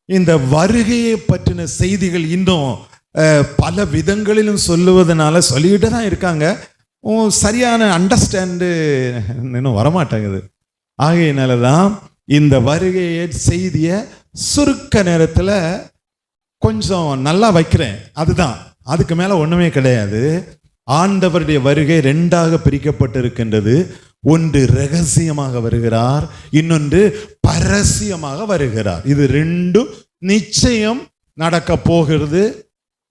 இந்த வருகையை பற்றின செய்திகள் இன்னும் பல விதங்களிலும் சொல்லுவதனால சொல்லிக்கிட்டு தான் இருக்காங்க. சரியான அண்டர்ஸ்டாண்டு இன்னும் வரமாட்டேங்குது. ஆகையினால தான் இந்த வருகையை செய்தியை சுருக்க நேரத்தில் கொஞ்சம் நல்லா வைக்கிறேன். அதுதான், அதுக்கு மேலே ஒன்றுமே கிடையாது. ஆண்டவருடைய வருகை ரெண்டாக பிரிக்கப்பட்டிருக்கின்றது. ஒன்று ரகசியமாக வருகிறார், இன்னொன்று பரசியமாக வருகிறார். இது ரெண்டும் நிச்சயம் நடக்க போகிறது.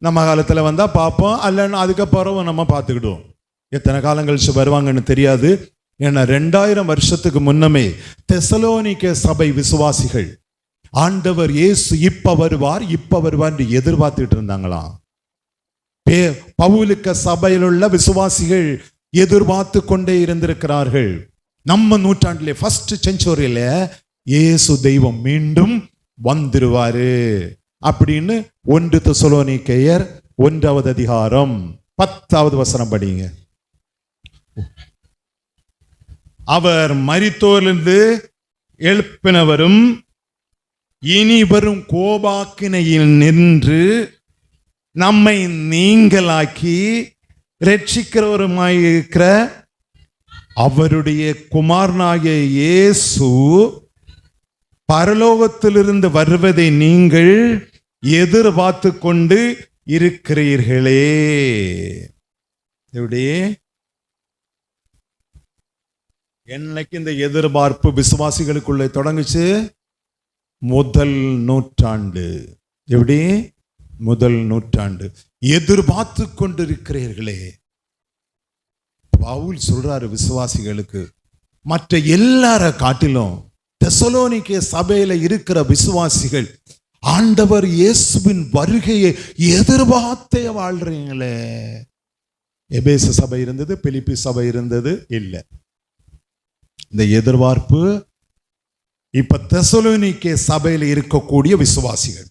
நம்ம காலத்தில் வந்தால் பார்ப்போம், அல்லன்னா அதுக்கப்புறம் நம்ம பார்த்துக்கிடுவோம். எத்தனை காலம் கழிச்சு வருவாங்கன்னு தெரியாது. ஏன்னா 2000 வருஷத்துக்கு முன்னமே தெசலோனிக்க சபை விசுவாசிகள் ஆண்டவர் இயேசு இப்ப வருவார் என்று எதிர்பார்த்துட்டு இருந்தாங்களாம். பவுலுக்க சபையில் உள்ள விசுவாசிகள் எதிர்பார்த்து கொண்டே இருந்திருக்கிறார்கள். நம்ம நூற்றாண்டிலே ஃபர்ஸ்ட் செஞ்சுரியில இயேசு தெய்வம் மீண்டும் வந்துருவாரு அப்படின்னு 1 தெசலோனிக்கேயர் 1வது அதிகாரம் 10வது வசனம் படிங்க. அவர் மரித்தோரிலிருந்து எழுப்பினவரும் இனி வரும் கோபாக்கினையில் நின்று நம்மை நீங்களாக்கி ரட்சிக்கிறவருமாயிருக்கிற அவருடைய குமாரனாகிய இயேசு பரலோகத்திலிருந்து வருவதை நீங்கள் எதிர்பார்த்து கொண்டு இருக்கிறீர்களே. எப்படி என்னைக்கு இந்த எதிர்பார்ப்பு விசுவாசிகளுக்குள்ளே தொடங்குச்சு? முதல் நூற்றாண்டு. எப்படி? முதல் நூற்றாண்டு. எதிர்பார்த்து கொண்டிருக்கிறீர்களே. பவுல் சொல்றாரு விசுவாசிகளுக்கு, மற்ற எல்லார காட்டிலும் தெசலோனிக்கே சபையில இருக்கிற விசுவாசிகள் ஆண்டவர் இயேசுவின் வருகையை எதிர்பார்த்தே வாழ்றீங்களே. எபேசு சபை இருந்தது, பிலிப்பி சபை இருந்தது இல்லை. இந்த எதிர்பார்ப்பு இப்ப தெசலோனிக்கே சபையில இருக்கக்கூடிய விசுவாசிகள்.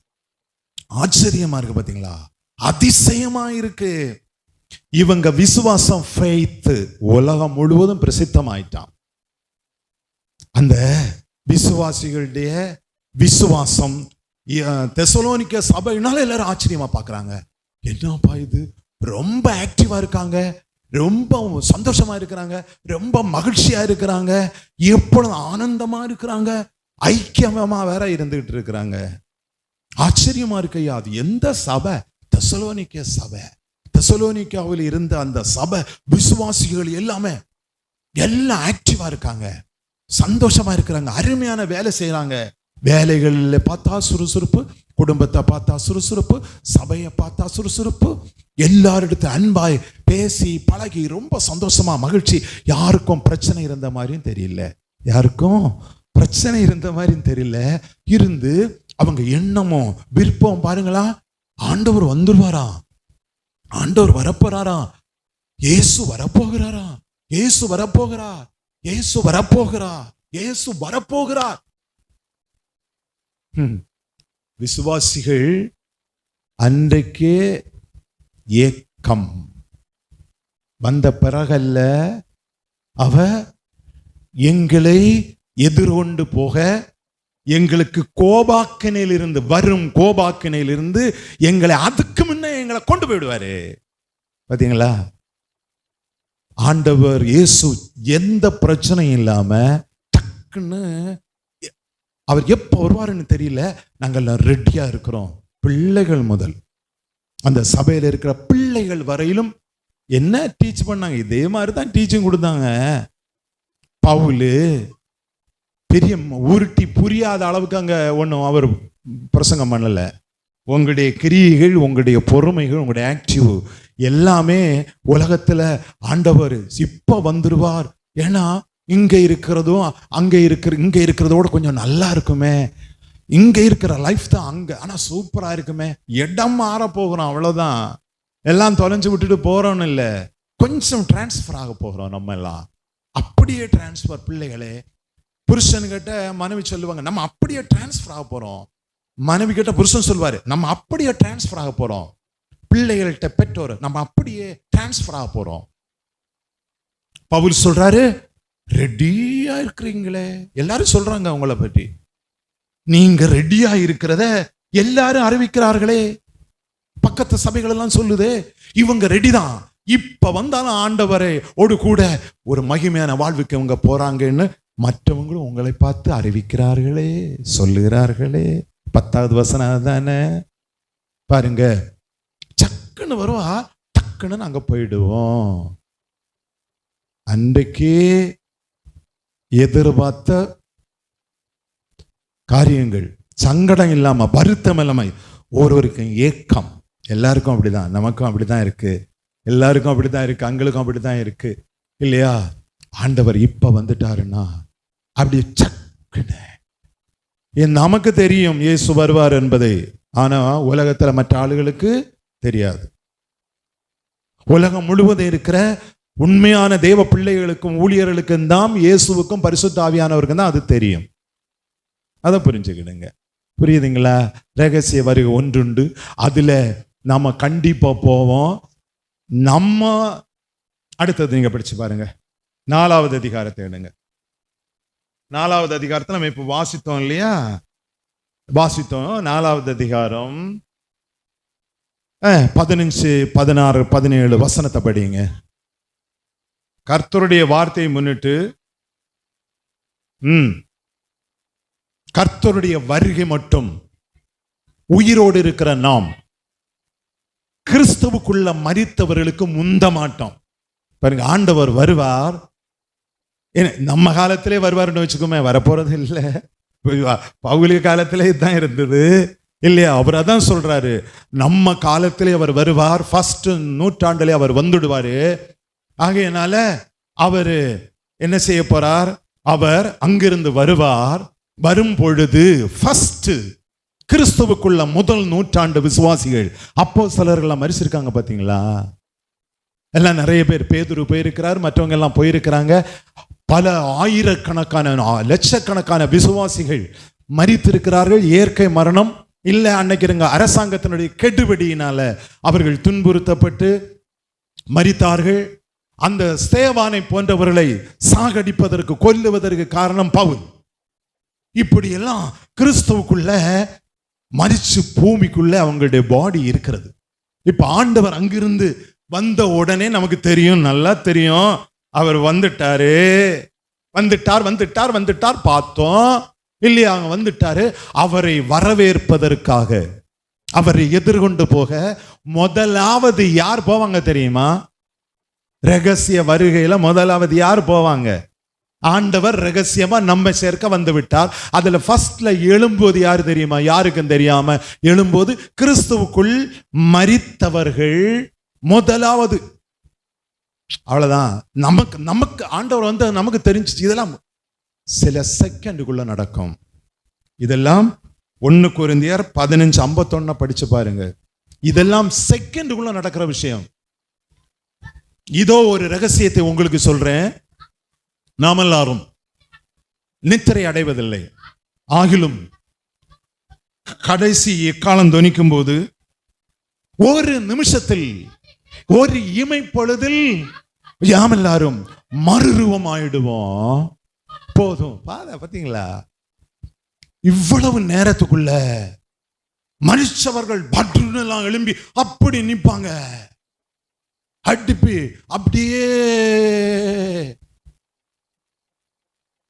ஆச்சரியமா இருக்கு பாத்தீங்களா? அதிசயமா இருக்கு. இவங்க விசுவாசம் ஃபெய்த் உலகம் முழுவதும் பிரசித்தமாயிட்டான். அந்த விசுவாசிகளுடைய விசுவாசம் தெசலோனிக்கே சபையினால எல்லாரும் ஆச்சரியமா பாக்குறாங்க. என்னப்பா இது, ரொம்ப ஆக்டிவா இருக்காங்க, ரொம்ப சந்தோஷமா இருக்கிறாங்க, ரொம்ப மகிழ்ச்சியா இருக்கிறாங்க, எப்பொழுதும் ஆனந்தமா இருக்கிறாங்க, ஐக்கியமா வேற இருந்துகிட்டு இருக்கிறாங்க. ஆச்சரியமா இருக்கையா. அது எந்த சபை? தெசலோனிக்கே சபை. தெசலோனிக்காவில் இருந்த அந்த சபை விசுவாசிகள் எல்லாமே எல்லாம் ஆக்டிவா இருக்காங்க, சந்தோஷமா இருக்கிறாங்க, அருமையான வேலை செய்யறாங்க. வேலைகள்ல பார்த்தா சுறுசுறுப்பு, குடும்பத்தை பார்த்தா சுறுசுறுப்பு, சபையை பார்த்தா சுறுசுறுப்பு, எல்லாரிடத்து அன்பாய் பேசி பழகி ரொம்ப சந்தோஷமா மகிழ்ச்சி. யாருக்கும் பிரச்சனை இருந்த மாதிரியும் தெரியல, யாருக்கும் பிரச்சனை இருந்த மாதிரியும் தெரியல. இருந்து அவங்க எண்ணமும் விருப்பம் பாருங்களா, ஆண்டவர் வந்துருவாரா, ஆண்டவர் வரப்போறாரா, இயேசு வரப்போகிறாரா, இயேசு வரப்போகிறார், இயேசு வரப்போகிறார், இயேசு வரப்போகிறார். விசுவாசிகள் அன்றைக்கே ஏக்கம் வந்த பிறகல்ல, அவ எங்களை எதிர்கொண்டு போக, எங்களுக்கு கோபாக்கினையிலிருந்து வரும் கோபாக்கினையிலிருந்து எங்களை அதுக்கு முன்ன எங்களை கொண்டு போயிடுவாரு. பாத்தீங்களா? ஆண்டவர் இயேசு எந்த பிரச்சனையும் இல்லாம டக்குன்னு அவர் எப்ப வருவாருன்னு தெரியல. நாங்கள் ரெடியா இருக்கிறோம். பிள்ளைகள் முதல் அந்த சபையில இருக்கிற பிள்ளைகள் வரையிலும் என்ன டீச் பண்ணாங்க, இதே மாதிரிதான் டீச்சிங் கொடுத்தாங்க. பவுல் பெரிய உருட்டி புரியாத அளவுக்கு அங்க ஒன்றும் அவர் பிரசங்கம் பண்ணல. உங்களுடைய கிரியைகள், உங்களுடைய பொறுமைகள், உங்களுடைய ஆக்டிவ் எல்லாமே உலகத்துல ஆண்டவர் இப்ப வந்துருவார். ஏன்னா இங்க இருக்கிறதும் இங்க இருக்கிறதோட கொஞ்சம் நல்லா இருக்குமே, இங்க இருக்கிற லைஃப் தான் அங்க ஆனா சூப்பரா இருக்குமே, இடம் மாற போகிறோம், அவ்வளவுதான். எல்லாம் தொலைஞ்சு விட்டுட்டு போறோம்னு இல்லை, கொஞ்சம் டிரான்ஸ்பர் ஆக போகிறோம். நம்ம எல்லாம் அப்படியே டிரான்ஸ்பர். பிள்ளைகளே, புருஷன்கிட்ட மனைவி சொல்லுவாங்க, நம்ம அப்படியே டிரான்ஸ்பர் ஆக போறோம். மனைவி கிட்ட புருஷன் சொல்வாரு, நம்ம அப்படியே டிரான்ஸ்பர் ஆக போறோம். பிள்ளைகள்கிட்ட பெற்றோர், நம்ம அப்படியே டிரான்ஸ்பர் ஆக போறோம். பவுல் சொல்றாரு, ரெடியா இருக்கிறீங்களே. எல்லாரும் சொல்றாங்க உங்களை பற்றி, நீங்க ரெடியா இருக்கிறத எல்லாரும் அறிவிக்கிறார்களே, பக்கத்து சபைகள் எல்லாம் சொல்லுதே இவங்க ரெடிதான், இப்ப வந்தாலும் ஆண்டவரே ஓடு கூட ஒரு மகிமையான வாழ்வுக்கு இவங்க போறாங்கன்னு மற்றவங்களும் உங்களை பார்த்து அறிவிக்கிறார்களே, சொல்லுகிறார்களே. 10வது வசனம் தானே பாருங்க. சக்குன்னு வருவா, டக்குன்னு நாங்க போயிடுவோம். அன்றைக்கே எதிர்பார்த்த காரியங்கள், சங்கடம் இல்லாம, வருத்தம் இல்லாம, ஒருவருக்கும் ஏக்கம். எல்லாருக்கும் அப்படிதான், நமக்கும் அப்படிதான் இருக்கு, எல்லாருக்கும் அப்படிதான் இருக்கு, அங்களுக்கும் அப்படிதான் இருக்கு இல்லையா? ஆண்டவர் இப்ப வந்துட்டாருன்னா அப்படி சக்குன்னு, நமக்கு தெரியும் இயேசு வருவார் என்பதை, ஆனா உலகத்துல மற்ற ஆளுகளுக்கு தெரியாது. உலகம் முழுவதும் இருக்கிற உண்மையான தேவ பிள்ளைகளுக்கும் ஊழியர்களுக்கும் தான், இயேசுவுக்கும் பரிசுத்த ஆவியானவருக்கும் தான் அது தெரியும். அதை புரிஞ்சுக்கிடுங்க. புரியுதுங்களா? ரகசிய வருகை ஒன்றுண்டு, அதுல நாம கண்டிப்பா போவோம். நம்ம அடுத்தது நீங்க படிச்சு பாருங்க, 4வது அதிகாரத்தை எடுங்க. 4வது அதிகாரத்தை நம்ம இப்ப வாசித்தோம் இல்லையா? வாசித்தோம். 4வது அதிகாரம் 15, 16, 17 வசனத்தை படிங்க. கர்த்தருடைய வார்த்தையை முன்னிட்டு கர்த்தருடைய வருகை மட்டும் உயிரோடு இருக்கிற நாம் கிறிஸ்துவுக்குள்ள மரித்தவர்களுக்கு முந்த மாட்டோம். பாருங்க, ஆண்டவர் வருவார். நம்ம காலத்திலே வருவார்னு வச்சுக்கோமே, வரப்போறது இல்லை. பவுலிய காலத்திலே தான் இருந்தது இல்லையா? அவர் அதான் சொல்றாரு, நம்ம காலத்திலே அவர் வருவார், ஃபர்ஸ்ட் நூற்றாண்டிலே அவர் வந்துடுவாரு. ஆகையினால அவர் என்ன செய்ய போறார்? அவர் அங்கிருந்து வருவார். வரும் பொழுது ஃபர்ஸ்ட் கிறிஸ்துவுக்குள்ள முதல் நூற்றாண்டு விசுவாசிகள், அப்போஸ்தலர்கள் மரிச்சிருக்காங்க பாத்தீங்களா? எல்லாம் நிறைய பேர், பேதுரு போயிருக்கிறார், மற்றவங்க எல்லாம் போயிருக்கிறாங்க. பல ஆயிரக்கணக்கான லட்சக்கணக்கான விசுவாசிகள் மரித்திருக்கிறார்கள். இயற்கை மரணம் இல்லை, அன்னைக்கு இருங்க அரசாங்கத்தினுடைய கெடுபிடியினால அவர்கள் துன்புறுத்தப்பட்டு மரித்தார்கள். அந்த ஸ்தேவானை போன்றவர்களை சாகடிப்பதற்கு, கொல்லுவதற்கு காரணம் பவுல். இப்படி எல்லாம் கிறிஸ்துவுக்குள்ள மரிச்சு பூமிக்குள்ள அவங்களுடைய பாடி இருக்கிறது. இப்ப ஆண்டவர் அங்கிருந்து வந்த உடனே நமக்கு தெரியும், நல்லா தெரியும், அவர் வந்துட்டாரு, வந்துட்டார் பார்த்தோம் இல்லையா? அவங்க வந்துட்டாரு. அவரை வரவேற்பதற்காக, அவரை எதிர்கொண்டு போக முதலாவது யார் போவாங்க தெரியுமா? ரகசிய வருகையில முதலாவது யார் போவாங்க? ஆண்டவர் ரகசியமா நம்ம சேர்க்க வந்து விட்டார். அதுல ஃபர்ஸ்ட்ல எழும்போது யாரு தெரியுமா? யாருக்கும் தெரியாம எழும்போது கிறிஸ்துவுக்குள் மரித்தவர்கள் முதலாவது. அவ்வளவுதான். நமக்கு ஆண்டவர் வந்து நமக்கு தெரிஞ்சிச்சு. இதெல்லாம் சில செகண்டுக்குள்ள நடக்கும். இதெல்லாம் 1 கொரிந்தியர் 15:51 படிச்சு பாருங்க. இதெல்லாம் செகண்டுக்குள்ள நடக்கிற விஷயம். இதோ ஒரு ரகசியத்தை உங்களுக்கு சொல்றேன், நாம் எல்லாரும் நித்திரை அடைவதில்லை, ஆகிலும் கடைசி எக்காலம் தொனிக்கும் போது ஒரு நிமிஷத்தில், ஒரு இமைப்பொழுதில் யாம் எல்லாரும் மறுரூபம் ஆயிடுவோம். போதும். பாத்தீங்களா? இவ்வளவு நேரத்துக்குள்ள மனுஷவர்கள் பற்றுலாம் எழும்பி அப்படி நிப்பாங்க, அடிப்பி அப்படியே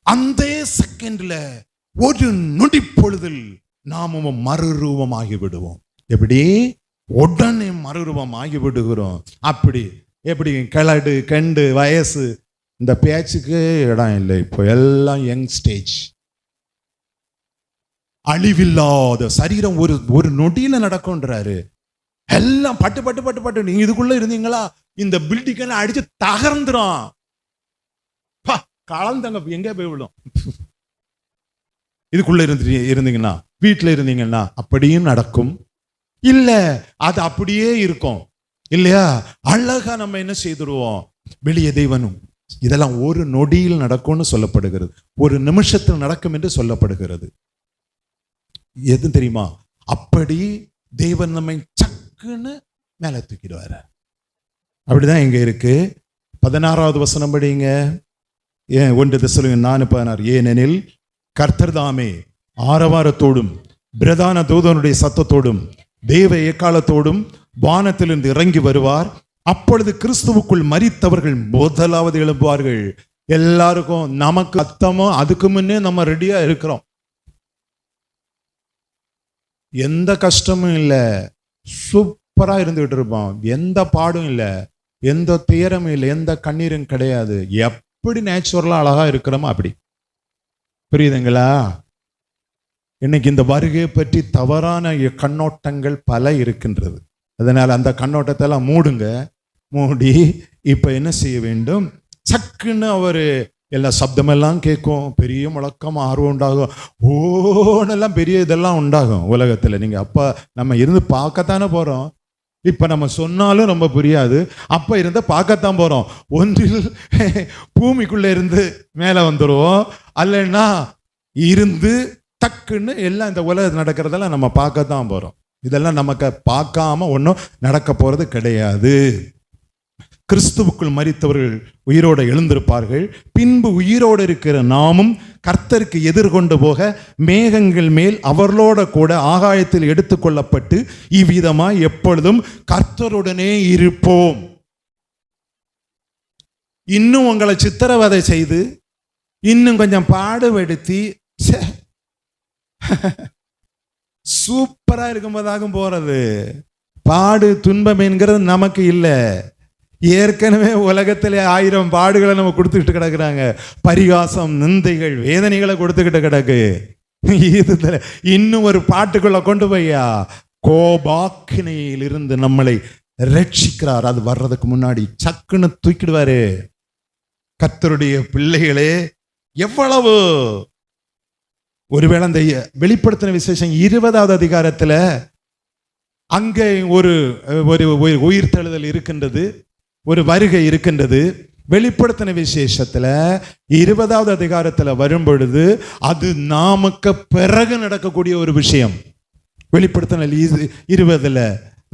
அந்த செகண்ட்ல, ஒரு நொடி பொழுதில் நாமும் மறுரூபம் ஆகி விடுவோம். எப்படி? உடனே மறுரூபம் ஆகி விடுகிறோம். அப்படி எப்படி? கிளடு கண்டு வயசு இந்த பேச்சுக்கு இடம் இல்லை. இப்போ எல்லாம் யங் ஸ்டேஜ். அழிவில்லாத சரீரம் ஒரு நொடியில நடக்கும்ன்றாரு. எல்லாம் பட்டு பட்டு பட்டு பட்டு. நீங்க இதுக்குள்ள இருந்தீங்களா? இந்த பில்டிங் எல்லாம் அடிச்சு தகர்ந்துரும். கலந்தங்க எங்க போய் விடும். இதுக்குள்ள இருந்தீங்கன்னா, வீட்டுல இருந்தீங்கன்னா அப்படியும் நடக்கும். இல்ல அது அப்படியே இருக்கும் இல்லையா? அழகா நம்ம என்ன செய்துருவோம்? வெளியே தெய்வனும். இதெல்லாம் ஒரு நொடியில் நடக்கும்னு சொல்லப்படுகிறது, ஒரு நிமிஷத்தில் நடக்கும் என்று சொல்லப்படுகிறது. எது தெரியுமா? அப்படி தேவன் நம்மை சக்குன்னு மேல தூக்கிடுவாரு. அப்படிதான் இங்க இருக்கு. 16வது வசனம் படிங்க. 1 தெசலோனிக்கர் 4:16. ஏனெனில் கர்த்தர் தாமே ஆரவாரத்தோடும் பிரதான தூதனுடைய சத்தத்தோடும் தேவ எக்காலத்தோடும் வானத்திலிருந்து இறங்கி வருவார். அப்பொழுது கிறிஸ்துவுக்குள் மரித்தவர்கள் முதலாவது எழும்புவார்கள். எல்லாருக்கும் நமக்கு அத்தமோ அதுக்கு முன்னே நம்ம ரெடியா இருக்கிறோம். எந்த கஷ்டமும் இல்லை, சூப்பரா இருந்துகிட்டு இருப்போம். எந்த பாடும் இல்லை, எந்த துயரமும் இல்லை, எந்த கண்ணீரும் கிடையாது. எப்படி நேச்சுரலா அழகா இருக்கிறோமோ அப்படி. புரியுதுங்களா? இன்னைக்கு இந்த வருகை பற்றி தவறான கண்ணோட்டங்கள் பல இருக்கின்றது. அதனால அந்த கண்ணோட்டத்தை எல்லாம் மூடி இப்ப என்ன செய்ய வேண்டும்? சக்குன்னு அவரு எல்லா சப்தமெல்லாம் கேட்கும், பெரிய முழக்கம் ஆர்வம் உண்டாகும், ஓனெல்லாம் பெரிய இதெல்லாம் உண்டாகும் உலகத்துல. நீங்க அப்ப நம்ம இருந்து பார்க்கத்தானே போறோம். இப்ப நம்ம சொன்னாலும் ரொம்ப புரியாது, அப்ப இருந்த பார்க்கத்தான் போறோம். ஒன்றில் பூமிக்குள்ள இருந்து மேல வந்துடுவோம், அல்லன்னா இருந்து டக்குன்னு எல்லாம் இந்த உலகம் நடக்கிறதெல்லாம் நம்ம பார்க்கத்தான் போறோம். இதெல்லாம் நமக்கு பார்க்காம ஒன்றும் நடக்க போறது கிடையாது. கிறிஸ்துவுக்குள் மரித்தவர்கள் உயிரோடு எழுந்திருப்பார்கள். பின்பு உயிரோடு இருக்கிற நாமும் கர்த்தருக்கு எதிர்கொண்டு போக மேகங்கள் மேல் அவர்களோட கூட ஆகாயத்தில் எடுத்துக்கொள்ளப்பட்டு இவ்விதமாய் எப்பொழுதும் கர்த்தருடனே இருப்போம். இன்னும் உங்களை சித்திரவதை செய்து இன்னும் கொஞ்சம் பாடுபடுத்தி சூப்பரா இருக்கும்போதாகும் போறது. பாடு துன்பம் என்கிறது நமக்கு இல்லை. ஏற்கனவே உலகத்திலே 1000 பாடுகளை நம்ம கொடுத்துக்கிட்டு கிடக்குறாங்க. பரிகாசம், நிந்தைகள், வேதனைகளை கொடுத்துக்கிட்டு கிடக்கு. இதுல இன்னும் ஒரு பாட்டுக்குள்ள கொண்டு போய்யா கோபாக்கினையில் இருந்து நம்மளை ரட்சிக்கிறார். அது வர்றதுக்கு முன்னாடி சக்குன்னு தூக்கிடுவாரு. கர்த்தருடைய பிள்ளைகளே, எவ்வளவு ஒருவேளை அந்த வெளிப்படுத்தின விசேஷம் 20வது அதிகாரத்துல அங்கே ஒரு உயிர்த்தெழுதல் இருக்கின்றது, ஒரு வருகை இருக்கின்றது. வெளிப்படுத்தின விசேஷத்துல 20வது அதிகாரத்துல வரும்பொழுது அது நமக்கு பிறகு நடக்கக்கூடிய ஒரு விஷயம். வெளிப்படுத்தின 20ல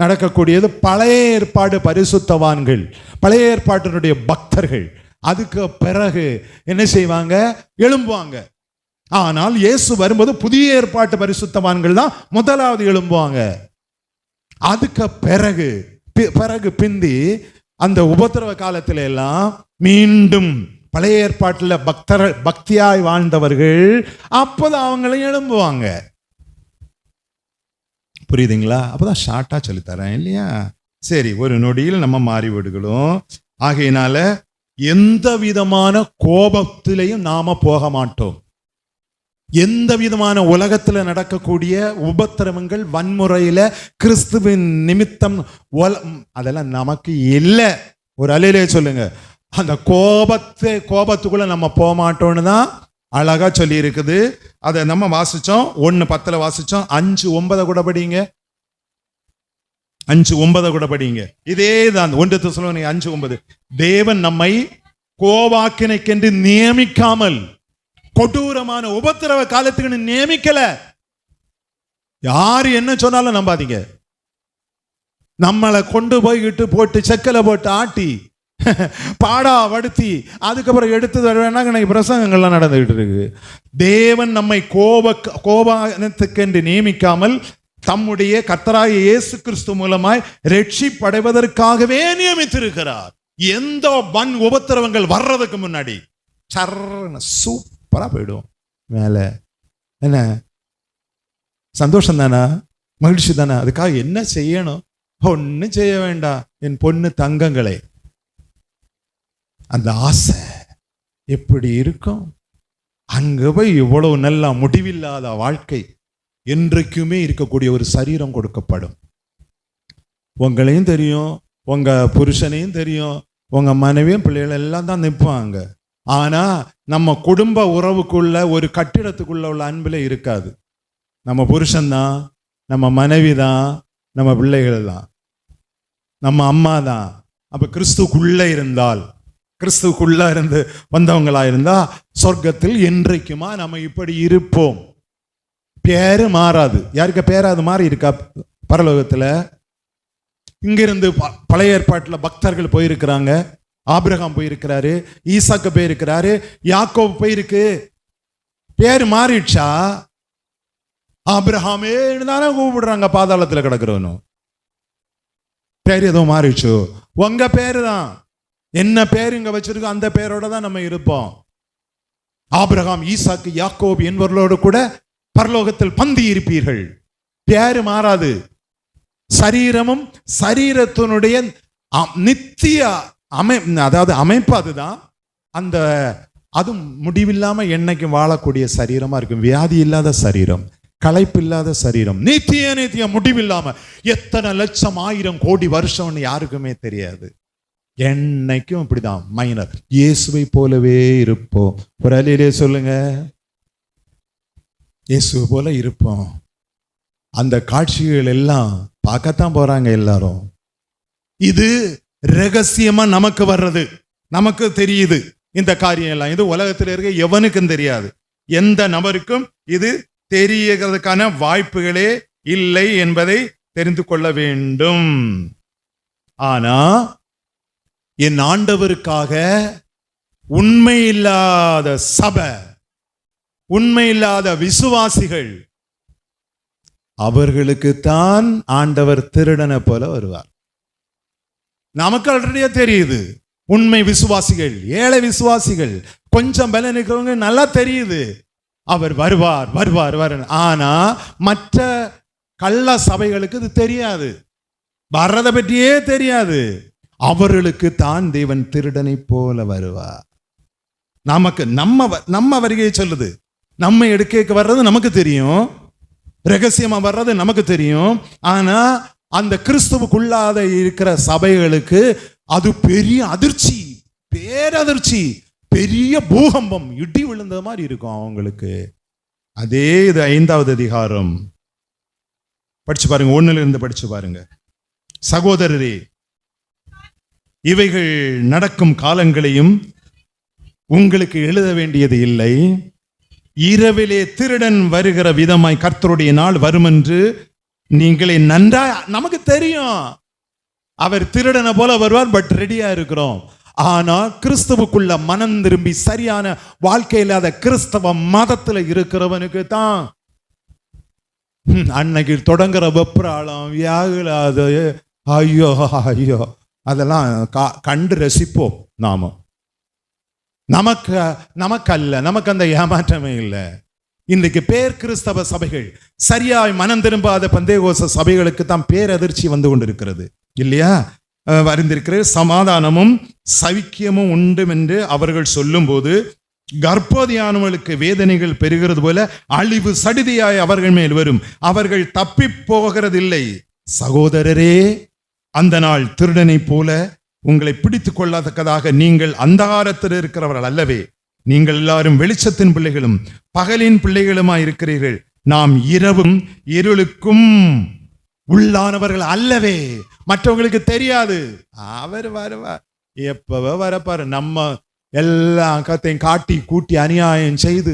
நடக்கக்கூடியது பழைய ஏற்பாடு பரிசுத்தவான்கள், பழைய ஏற்பாட்டினுடைய பக்தர்கள். அதுக்கு பிறகு என்ன செய்வாங்க? எழும்புவாங்க. ஆனால் இயேசு வரும்போது புதிய ஏற்பாட்டு பரிசுத்தவான்கள் தான் முதலாவது எழும்புவாங்க. அதுக்கு பிறகு பிந்தி அந்த உபத்திரவ காலத்தில எல்லாம் மீண்டும் பழைய ஏற்பாட்டில் பக்தியாய் வாழ்ந்தவர்கள் அப்போதான் அவங்களும் எழும்புவாங்க. புரியுதுங்களா? அப்பதான் ஷார்ட்டா சொல்லித்தரேன் இல்லையா? சரி, ஒரு நொடியில் நம்ம மாறி விடுகிறோம். ஆகையினால எந்த விதமான கோபத்திலையும் நாம போக மாட்டோம். எந்த விதமான உலகத்துல நடக்கக்கூடிய உபத்திரவங்கள், வன்முறையில கிறிஸ்துவின் நிமித்தம் அதெல்லாம் நமக்கு இல்லை. ஒரு அலையிலே சொல்லுங்க. அந்த கோபத்துக்குள்ள நம்ம போக மாட்டோம்னு தான் அழகா சொல்லி இருக்குது. அதை நம்ம வாசிச்சோம். 1:10 வாசிச்சோம். 5:9 கூட படிங்க. 5:9 கூட படிங்க. இதே தான் 1 தெசலோனிக்கேயர் 5:9. தேவன் நம்மை கோபாக்கினைக்கென்று நியமிக்காமல் கொடூரமான உபத்திரவ காலத்துக்கு நியமிக்கல. யாரு என்ன சொன்னாலும் நம்பாதீங்க. நம்மளை கொண்டு போய்கிட்டு போட்டு செக்கல போட்டு ஆட்டி பாடா வடுத்தி அதுக்கப்புறம் எடுத்து வேணா பிரசங்கங்கள்லாம் நடந்துகிட்டு இருக்கு. தேவன் நம்மை கோபத்துக்கென்று நியமிக்காமல் தம்முடைய கர்த்தராகிய இயேசு கிறிஸ்து மூலமாய் ரட்சிப்படைவதற்காகவே நியமித்திருக்கிறார். எந்த வன் உபத்திரவங்கள் வர்றதுக்கு முன்னாடி சூப்பரா போயிடும். மேல என்ன சந்தோஷம் தானா, மகிழ்ச்சி தானே? அதுக்காக என்ன செய்யணும்? ஒன்னும் செய்ய வேண்டாம் என் பொண்ணு தங்கங்களே. அந்த ஆசை எப்படி இருக்கும்? அங்க போய் இவ்வளவு நல்ல முடிவில்லாத வாழ்க்கை, என்றைக்குமே இருக்கக்கூடிய ஒரு சரீரம் கொடுக்கப்படும். உங்களையும் தெரியும், உங்க புருஷனையும் தெரியும், உங்க மனைவியும் பிள்ளைகள் எல்லாம் தான் நிற்பாங்க. ஆனா நம்ம குடும்ப உறவுக்குள்ள ஒரு கட்டிடத்துக்குள்ள உள்ள அன்பில் இருக்காது. நம்ம புருஷன்தான், நம்ம மனைவி தான், நம்ம பிள்ளைகள் தான், நம்ம அம்மா தான். அப்ப கிறிஸ்துக்குள்ள இருந்தால், கிறிஸ்துக்குள்ள இருந்து வந்தவங்களா இருந்தா சொர்க்கத்தில் என்றைக்குமா நம்ம இப்படி இருப்போம். பேரு மாறாது. யாருக்கு பேராது மாறி இருக்கா பரலோகத்துல? இங்கிருந்து பழைய ஏற்பாட்டுல பக்தர்கள் போயிருக்கிறாங்க. ஆபிரகாம் போயிருக்கிறாரு, ஈசாக்கு போயிருக்கிறாரு, யாக்கோபு போயிருக்கு. பேரு மாறிடுச்சா? ஆபிரகாமேன்னு தானே கூப்பிடுறாங்க. பாதாளத்துல கிடக்கிறவனும் பேர் ஏதோ மாறிச்சு. உங்க பேரு தான், என்ன பேர் இங்க வச்சிருக்கோம் அந்த பேரோட தான் நம்ம இருப்போம். ஆபிரகாம், ஈசாக்கு, யாக்கோபு என்பவர்களோடு கூட பரலோகத்தில் பந்தி இருப்பீர்கள். பேரு மாறாது. சரீரமும் சரீரத்தினுடைய நித்திய அதாவது அமைப்பு அதுதான். அந்த அது முடிவில்லாம என்னைக்கும் வாழக்கூடிய சரீரமா இருக்கும். வியாதி இல்லாத சரீரம், களைப்பு இல்லாத சரீரம், நித்திய முடிவில்லாம எத்தனை லட்சம் ஆயிரம் கோடி வருஷம்னு யாருக்குமே தெரியாது. என்னைக்கும் இப்படிதான் மைனர். இயேசுவை போலவே இருப்போம். ஒரு அலையிலே சொல்லுங்க, இயேசுவை போல இருப்போம். அந்த காட்சிகள் எல்லாம் பார்க்கத்தான் போறாங்க எல்லாரும். இது ரகசியமா நமக்கு வர்றது, நமக்கு தெரியுது. இந்த காரியம் எல்லாம் இது உலகத்தில் இருக்க எவனுக்கும் தெரியாது. எந்த நபருக்கும் இது தெரியறதுக்கான வாய்ப்புகளே இல்லை என்பதை தெரிந்து கொள்ள வேண்டும். ஆனா என் ஆண்டவருக்காக உண்மை இல்லாத சபை, உண்மை இல்லாத விசுவாசிகள், அவர்களுக்கு தான் ஆண்டவர் திருடனை போல வருவார். நமக்கு ஆல்ரெடியே தெரியுது. உண்மை விசுவாசிகள், ஏழை விசுவாசிகள், கொஞ்சம் பலன் இருக்கிறவங்க நல்லா தெரியுது அவர் வருவார் வருவார் வர. ஆனா மற்ற கள்ள சபைகளுக்கு இது தெரியாது, வர்றதை பற்றியே தெரியாது. அவர்களுக்கு தான் தேவன் திருடனை போல வருவார். நமக்கு நம்ம வருகையை சொல்லுது. நம்ம எடுக்க வர்றது நமக்கு தெரியும், ரகசியமா வர்றது நமக்கு தெரியும். ஆனா அந்த கிறிஸ்துவுக்குள்ளாத இருக்கிற சபைகளுக்கு அது பெரிய அதிர்ச்சி, பேரதிர்ச்சி, பெரிய பூகம்பம், இடி விழுந்த மாதிரி இருக்கும் அவங்களுக்கு. அதே இது 5வது அதிகாரம் படிச்சு பாருங்க, 1ல இருந்து படிச்சு பாருங்க. சகோதரரே, இவைகள் நடக்கும் காலங்களையும் உங்களுக்கு எழுத வேண்டியது இல்லை. இரவிலே திருடன் வருகிற விதமாய் கர்த்தருடைய நாள் வரும் என்று நீங்களே நன்றா, நமக்கு தெரியும் அவர் திருடனை போல வருவார். பட் ரெடியா இருக்கிறோம். ஆனா கிறிஸ்துவுக்குள்ள மனம் திரும்பி சரியான வாழ்க்கை இல்லாத கிறிஸ்தவ மதத்துல இருக்கிறவனுக்கு தான் அன்னைக்கு தொடங்குற வெப்ராளம், வியாகுலாது, ஐயோ ஐயோ, அதெல்லாம் கண்டு ரசிப்போம் நாம. நமக்கு அல்ல, நமக்கு அந்த ஏமாற்றமே இல்லை. இன்றைக்கு பேர் கிறிஸ்தவ சபைகள், சரியாய் மனம் திரும்பாத பந்தேகோச சபைகளுக்கு தான் பேரதிர்ச்சி வந்து கொண்டிருக்கிறது இல்லையா? அறிந்திருக்கிற சமாதானமும் சவிக்கியமும் உண்டு என்று அவர்கள் சொல்லும் போது கர்ப்பவதியானவர்களுக்கு வேதனைகள் பெறுகிறது போல அழிவு சடிதியாய் அவர்கள் மேல் வரும், அவர்கள் தப்பி போகிறதில்லை. சகோதரரே, அந்த நாள் திருடனை போல உங்களை பிடித்துக் கொள்ளத்தக்கதாக நீங்கள் அந்தகாரத்தில் இருக்கிறவர்கள் அல்லவே, நீங்கள் எல்லாரும் வெளிச்சத்தின் பிள்ளைகளும் பகலின் பிள்ளைகளுமாய் இருக்கிறீர்கள். நாம் இரவும் இருளுக்கும் உள்ளானவர்கள் அல்லவே. மற்றவங்களுக்கு தெரியாது, அவர் வருவார், எப்பவோ வரப்பாரு. நம்ம எல்லாம் கத்தையும் காட்டி கூட்டி அநியாயம் செய்து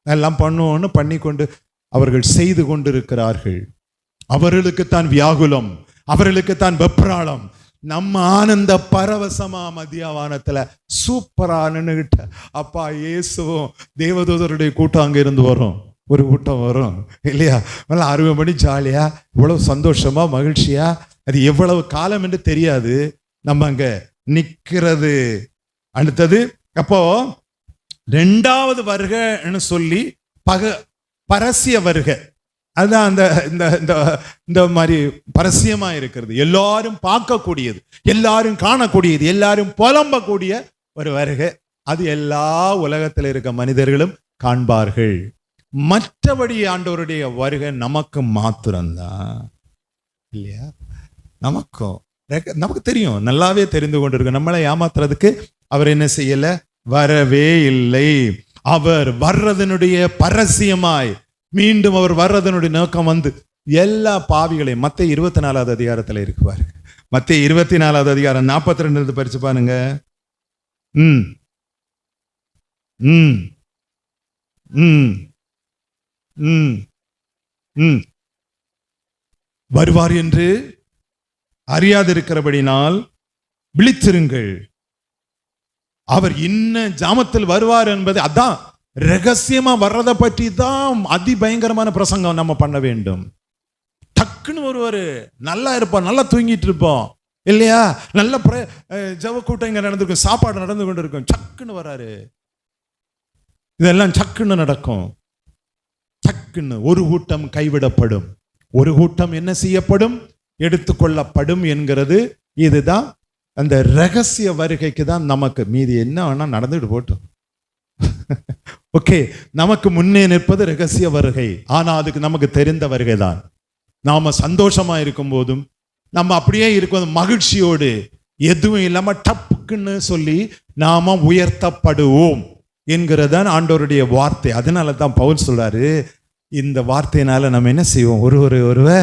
எல்லாம் பண்ணுவோன்னு பண்ணி கொண்டு அவர்கள் செய்து கொண்டிருக்கிறார்கள். அவர்களுக்குத்தான் வியாகுலம், அவர்களுக்குத்தான் வெப்ராளம். நம்ம ஆனந்த பரவசமா மத்தியாவானத்துல சூப்பரா நின்னுகிட்ட அப்பா இயேசுவும் தேவதூதருடைய கூட்டம் அங்க இருந்து வரும், ஒரு கூட்டம் வரும் இல்லையா? நல்லா 60 மணி ஜாலியா, இவ்வளவு சந்தோஷமா மகிழ்ச்சியா, அது எவ்வளவு காலம் என்று தெரியாது. நம்ம அங்க நிக்கிறது. அடுத்தது அப்போ 2வது வருகைன்னு சொல்லி பரசிய வருகை, அதுதான் அந்த இந்த மாதிரி பரசியமா இருக்கிறது, எல்லாரும் பார்க்கக்கூடியது, எல்லாரும் காணக்கூடியது, எல்லாரும் புலம்பக்கூடிய ஒரு வருகை. அது எல்லா உலகத்தில் இருக்க மனிதர்களும் காண்பார்கள். மற்றபடி ஆண்டவருடைய வருகை நமக்கு மாத்திரம்தான் இல்லையா? நமக்கு தெரியும், நல்லாவே தெரிந்து கொண்டிருக்கும். நம்மளை ஏமாத்துறதுக்கு அவர் என்ன செய்யல, வரவே இல்லை. அவர் வர்றதனுடைய பரசியமாய் மீண்டும் அவர் வர்றதனுடைய நோக்கம் வந்து எல்லா பாவிகளையும் மத்தேயு 24வது அதிகாரத்தில் இருக்குவாரு. மத்தேயு 24வது அதிகாரம் 42 படிச்சு பாருங்க. வருவார் என்று அறியாதிருக்கிறபடினால் விழித்திருங்கள், அவர் இன்ன ஜாமத்தில் வருவார் என்பது. அதான் ரகசியமா வர்றதை பற்றி தான் அதிபயங்கரமான பிரசங்கம் நம்ம பண்ண வேண்டும். டக்குன்னு ஒருவர் நல்லா இருப்போம், நல்லா தூங்கிட்டு இருப்போம் இல்லையா, நல்ல ஜெப கூட்டம் இங்க நடந்திருக்கும், சாப்பாடு நடந்து கொண்டு இருக்கும், சக்குன்னு வராரு. இதெல்லாம் சக்குன்னு நடக்கும். சக்குன்னு ஒரு கூட்டம் கைவிடப்படும், ஒரு கூட்டம் என்ன செய்யப்படும், எடுத்துக்கொள்ளப்படும் என்கிறது. இதுதான் அந்த ரகசிய வருகைக்கு தான் நமக்கு. மீதி என்ன வேணா நடந்துட்டு போட்டோம். ஓகே, நமக்கு முன்னே நிற்பது ரகசிய வருகை. ஆனா அதுக்கு நமக்கு தெரிந்த வருகை தான். நாம சந்தோஷமா இருக்கும் போதும் நம்ம அப்படியே இருக்கும் மகிழ்ச்சியோடு எதுவும் இல்லாம டப்புக்குன்னு சொல்லி நாம உயர்த்தப்படுவோம் என்கிறதான் ஆண்டவருடைய வார்த்தை. அதனால தான் பவுல் சொல்றாரு, இந்த வார்த்தையினால நம்ம என்ன செய்வோம், ஒருவரை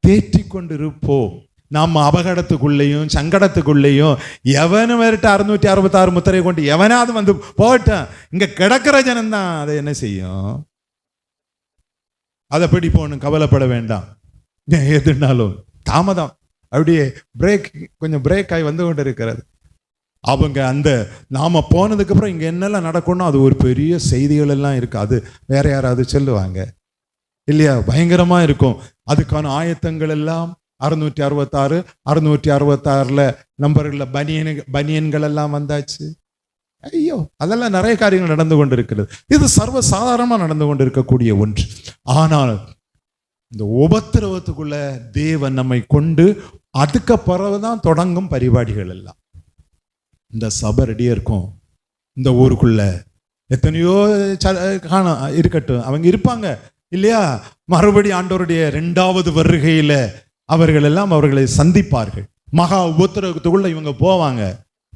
தேற்றி கொண்டு இருப்போம். நம்ம அபகடத்துக்குள்ளேயும் சங்கடத்துக்குள்ளேயும் எவனும் வேறிட்டு 666 முத்திரை கொண்டு எவனாவது வந்து போட்டேன், இங்க கிடக்கிற ஜனம்தான் அதை என்ன செய்யும், அதை பிடிப்போன்னு கவலைப்பட வேண்டாம். எதுனாலும் தாமதம் அப்படியே கொஞ்சம் பிரேக் ஆகி வந்து கொண்டு இருக்கிறது. அவங்க அந்த நாம போனதுக்கு அப்புறம் இங்க என்னெல்லாம் நடக்கணும், அது ஒரு பெரிய செய்திகள் எல்லாம் இருக்கு. அது வேற யாராவது சொல்லுவாங்க இல்லையா, பயங்கரமா இருக்கும். அதுக்கான ஆயத்தங்கள் எல்லாம் 666 666 நம்பர்ல பனியன்கள் எல்லாம் வந்தாச்சு. ஐயோ, அதெல்லாம் நிறைய காரியங்கள் நடந்து கொண்டு இருக்கிறது. இது சர்வ சாதாரணமா நடந்து கொண்டு இருக்கக்கூடிய ஒன்று. ஆனால் இந்த உபத்திரவத்துக்குள்ள தேவன் நம்மை கொண்டு அதுக்கு பிறகுதான் தொடங்கும் பரிபாடிகள் எல்லாம். இந்த சபை ரெடியா இருக்கும், இந்த ஊருக்குள்ள எத்தனையோ இருக்கட்டும், அவங்க இருப்பாங்க இல்லையா. மறுபடி ஆண்டவருடைய 2வது வருகையில அவர்கள் எல்லாம் அவர்களை சந்திப்பார்கள். மகா உபத்திரவத்துக்குள்ள இவங்க போவாங்க,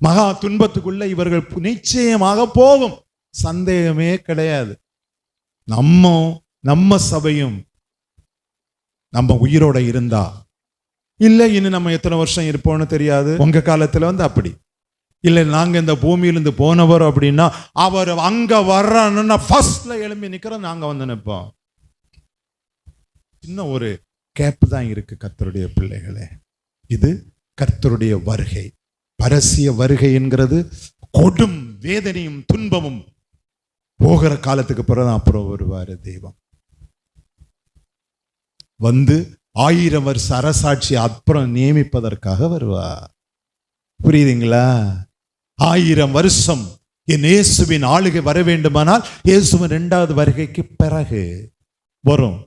மகா துன்பத்துக்குள்ள இவர்கள் நிச்சயமாக போகும், சந்தேகமே கிடையாது. நம்ம சபையும் நம்ம உயிரோட இருந்தா இல்லை, இன்னும் நம்ம எத்தனை வருஷம் இருப்போம்னு தெரியாது. உங்க காலத்துல அப்படி இல்லை, நாங்க இந்த பூமியிலிருந்து போனவர் அப்படின்னா அவர் அங்க வர்றன்னு ஃபர்ஸ்ட்ல எழும்பி நிக்கிறோம், நாங்க வந்து நிற்போம். இன்னும் ஒரு கேப் தான் இருக்கு கர்த்தருடைய பிள்ளைகளே. இது கர்த்தருடைய வருகை, பரசிய வருகை என்கிறது கொடும் வேதனையும் துன்பமும் போகிற காலத்துக்கு பிறகு அப்புறம் வருவாரு தெய்வம் வந்து 1000 வருஷ அரசாட்சி அப்புறம் நியமிப்பதற்காக வருவார். புரியுதுங்களா? 1000 வருஷம் என் இயேசுவின் ஆளுகை வர வேண்டுமானால் இயேசுவின் 2வது வருகைக்கு பிறகு வரும்.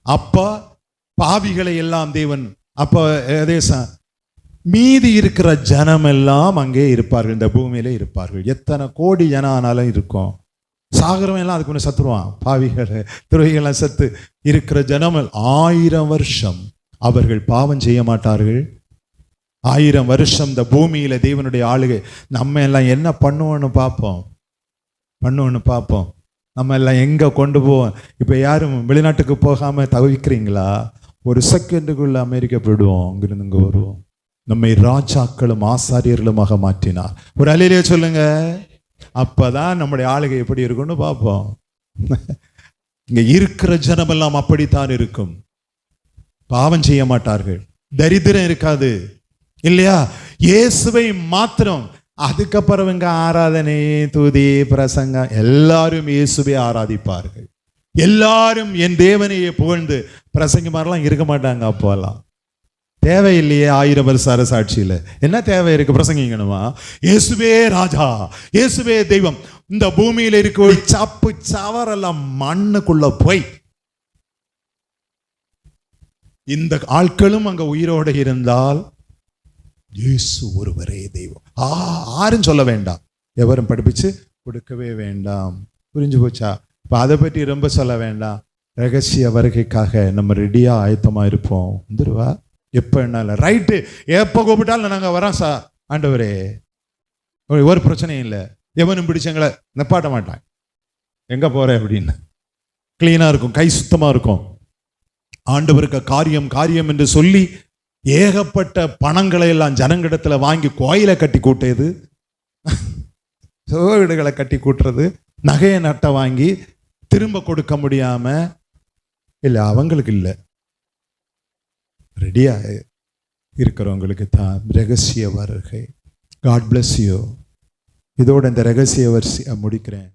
அப்ப பாவிகளை எல்லாம் தேவன் மீதி இருக்கிற ஜனம் எல்லாம் அங்கே இருப்பார்கள், இந்த பூமியில இருப்பார்கள். எத்தனை கோடி ஜனம் ஆனாலும் இருக்கும். சாகரவன் எல்லாம் அதுக்கு ஒன்று சத்துருவான், பாவிகள் துறைகள்லாம் சத்து இருக்கிற ஜனம் 1000 வருஷம் அவர்கள் பாவம் செய்ய மாட்டார்கள். 1000 வருஷம் இந்த பூமியில தேவனுடைய ஆளுகை. நம்ம எல்லாம் என்ன பண்ணுவோன்னு பார்ப்போம். நம்ம எல்லாம் எங்க கொண்டு போவோம். இப்ப யாரும் வெளிநாட்டுக்கு போகாம தவிக்கிறீங்களா? ஒரு செகண்டுக்குள்ள அமெரிக்கா போயிடுவோம், அங்கிருந்து இங்க வருவோம். நம்மை ராஜாக்களும் ஆசாரியர்களுமாக மாற்றினார். ஒரு அலையிலே சொல்லுங்க. அப்பதான் நம்முடைய ஆளுகை எப்படி இருக்கும்னு பார்ப்போம். இங்க இருக்கிற ஜனமெல்லாம் அப்படித்தான் இருக்கும். பாவம் செய்ய மாட்டார்கள், தரித்திரம் இருக்காது இல்லையா. இயேசுவை மாத்திரம். அதுக்கப்புறம் இங்க ஆராதனை, துதி, பிரசங்கம், எல்லாரும் இயேசுவை ஆராதிப்பார்கள். எல்லாரும் என் தேவனையை புகழ்ந்து பிரசங்கமாரெல்லாம் இருக்க மாட்டாங்க. அப்போல்லாம் தேவையில்லையே. 1000 வருஷ அரசாட்சியில என்ன தேவை இருக்கு? பிரசங்கிக்கணுமா? இயேசுவே ராஜா, இயேசுவே தெய்வம். இந்த பூமியில இருக்க சப்பு சவரெல்லாம் மண்ணுக்குள்ள போய் இந்த ஆட்களும் அங்க உயிரோடு இருந்தால் இயேசு ஒருவரே தெய்வம். யாரும் சொல்ல வேண்டாம், எவரும் படிப்பிச்சு கொடுக்கவே வேண்டாம். புரிஞ்சு போச்சா? இப்ப அதை பற்றி ரொம்ப சொல்ல வேண்டாம். ரகசிய வருகைக்காக நம்ம ரெடியா ஆயத்தமா இருப்போம். வந்துருவா எப்ப என்னால ரைட்டு, எப்ப கூப்பிட்டாலும் நாங்க வரோம் சார். ஆண்டவரே, ஒரு பிரச்சனையும் இல்லை, எவனும் பிடிச்சவங்களை நிப்பாட்ட மாட்டான். எங்க போற அப்படின்னு கிளீனா இருக்கும், கை சுத்தமா இருக்கும். ஆண்டவருக்கு காரியம் என்று சொல்லி ஏகப்பட்ட பணங்களை எல்லாம் ஜனங்கிடத்துல வாங்கி கோயிலை கட்டி கூட்டியது, வீடுகளை கட்டி கூட்டுறது, நகையை நட்டை வாங்கி திரும்ப கொடுக்க முடியாம இல்லை, அவங்களுக்கு இல்லை, ரெடியா இருக்கிறவங்களுக்கு தான் ரகசிய வருகை. God bless you. இதோட இந்த ரகசிய வரிசையை முடிக்கிறேன்.